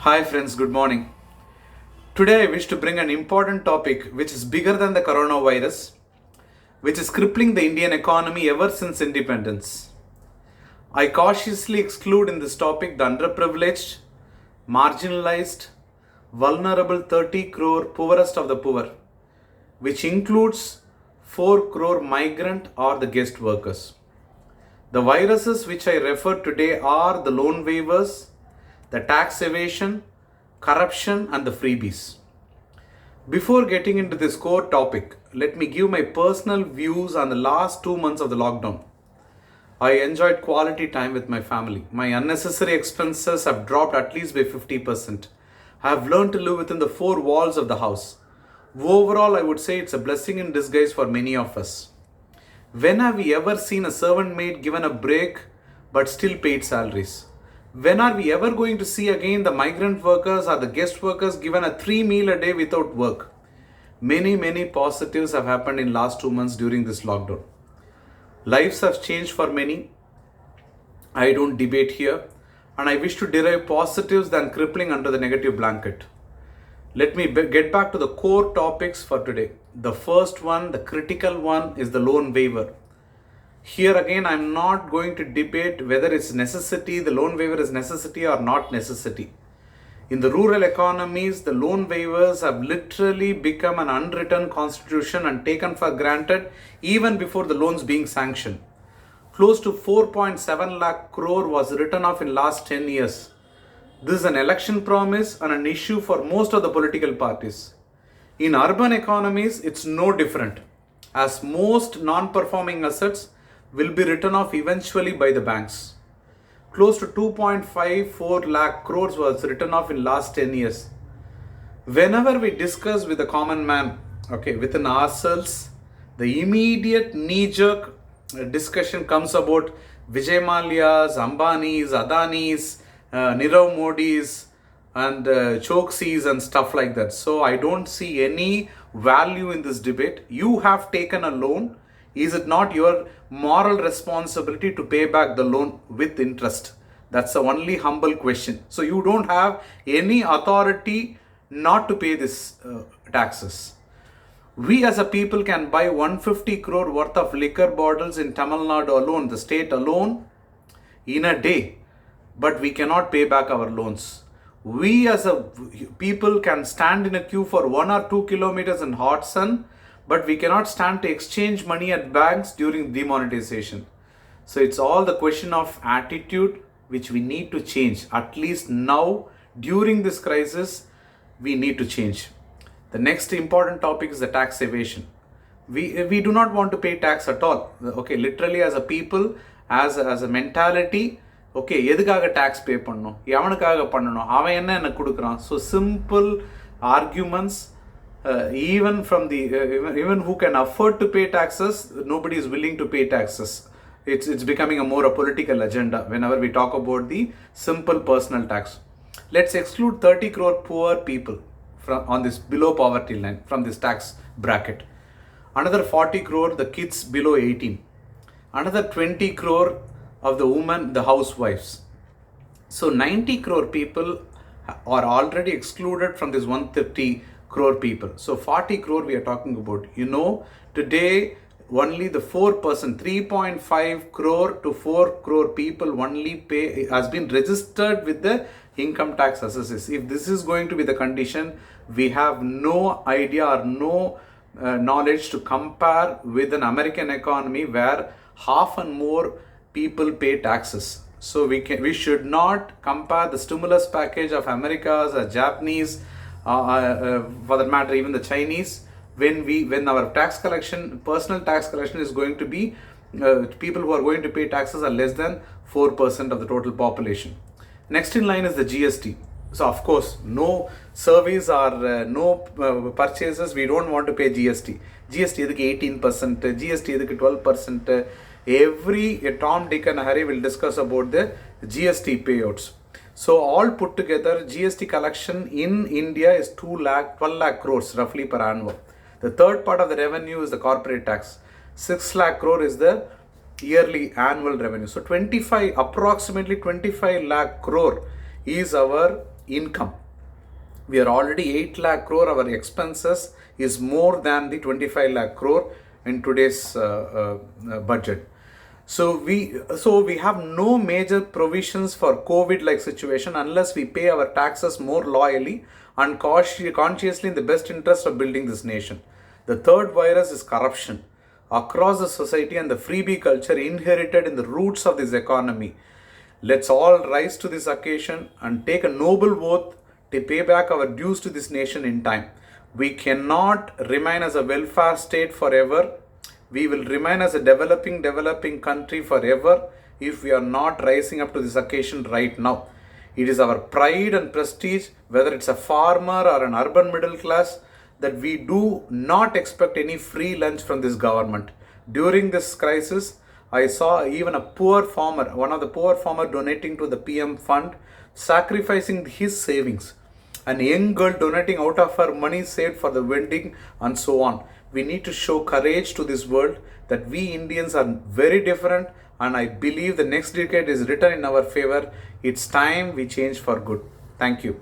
Hi friends, good morning. Today I wish to bring an important topic which is bigger than the coronavirus, which is crippling the Indian economy ever since independence. I cautiously exclude in this topic the underprivileged, marginalized, vulnerable 30 crore poorest of the poor, which includes 4 crore migrant or the guest workers. The viruses which I refer today are the loan waivers, the tax evasion, corruption, and the freebies. Before getting into this core topic, let me give my personal views on the last 2 months of the lockdown. I enjoyed quality time with my family. My unnecessary expenses have dropped at least by 50%. I have learned to live within the four walls of the house. Overall, I would say it's a blessing in disguise for many of us. When have we ever seen a servant maid given a break but still paid salaries? When are we ever going to see again the migrant workers or the guest workers given a 3 meal a day without work? Many positives have happened in last 2 months during this lockdown. Lives have changed for many. I don't debate here, and I wish to derive positives than crippling under the negative blanket. Let me get back to the core topics for today. The first one, the critical one, is the loan waiver. Here again, I'm not going to debate whether it's necessity, the loan waiver is necessity or not necessity. In the rural economies, the loan waivers have literally become an unwritten constitution and taken for granted even before the loans being sanctioned. Close to 4.7 lakh crore was written off in last 10 years. This is an election promise and an issue for most of the political parties. In urban economies, it's no different, as most non-performing assets will be written off eventually by the banks. Close to 2.54 lakh crores was written off in last 10 years. Whenever we discuss with the common man, within ourselves, the immediate knee-jerk discussion comes about Vijay Mallya's, Ambani's, Adani's, Nirav Modi's and Choksi's and stuff like that. So I don't see any value in this debate. You have taken a loan. Is it not your moral responsibility to pay back the loan with interest? That's the only humble question. So you don't have any authority not to pay this taxes. We as a people can buy 150 crore worth of liquor bottles in Tamil Nadu alone, the state alone, in a day. But we cannot pay back our loans. We as a people can stand in a queue for 1 or 2 kilometers in hot sun, but we cannot stand to exchange money at banks during demonetization. So it's all the question of attitude which we need to change. At least now, during this crisis, we need to change. The next important topic is the tax evasion. We do not want to pay tax at all. Literally as a people, as a mentality, எதுக்காக tax pay பண்ணணும், எவனுக்காக பண்ணணும், அவன் என்ன கொடுக்குறான். So simple arguments, even who can afford to pay taxes, nobody is willing to pay taxes. It's becoming a political agenda whenever we talk about the simple personal tax. Let's exclude 30 crore poor people on this below poverty line from this tax bracket. Another 40 crore the kids below 18. Another 20 crore of the women, the housewives. So 90 crore people are already excluded from this 130 crore people. So 40 crore we are talking about. Today only the 4%, 3.5 crore to 4 crore people only pay, has been registered with the income tax assessors. If this is going to be the condition, we have no idea or no knowledge to compare with an American economy where half and more people pay taxes. So we should not compare the stimulus package of Americas or Japanese, for that matter even the Chinese, when our tax collection, personal tax collection is going to be, people who are going to pay taxes are less than 4% of the total population. Next in line is the GST. So of course, no service or no purchases, we don't want to pay GST. GST edukku 18%, GST edukku 12%. Every Tom, Dick and Harry will discuss about the GST payouts. So all put together, GST collection in India is 12 lakh crores roughly per annum. The third part of the revenue is the corporate tax. 6 lakh crore is the yearly annual revenue. So approximately 25 lakh crore is our income. We are already 8 lakh crore. Our expenses is more than the 25 lakh crore in today's budget. So we have no major provisions for COVID like situation unless we pay our taxes more loyally and consciously in the best interest of building this nation. The third virus is corruption across the society and the freebie culture inherited in the roots of this economy. Let's all rise to this occasion and take a noble oath to pay back our dues to this nation in time. We cannot remain as a welfare state forever. We will remain as a developing country forever if we are not rising up to this occasion right now. It is our pride and prestige, whether it's a farmer or an urban middle class, that we do not expect any free lunch from this government. During this crisis, I saw even a poor farmer, one of the poor farmer donating to the PM fund, sacrificing his savings. An young girl donating out of her money saved for the wedding and so on. We need to show courage to this world that we Indians are very different, and I believe the next decade is written in our favor. It's time we change for good. Thank you.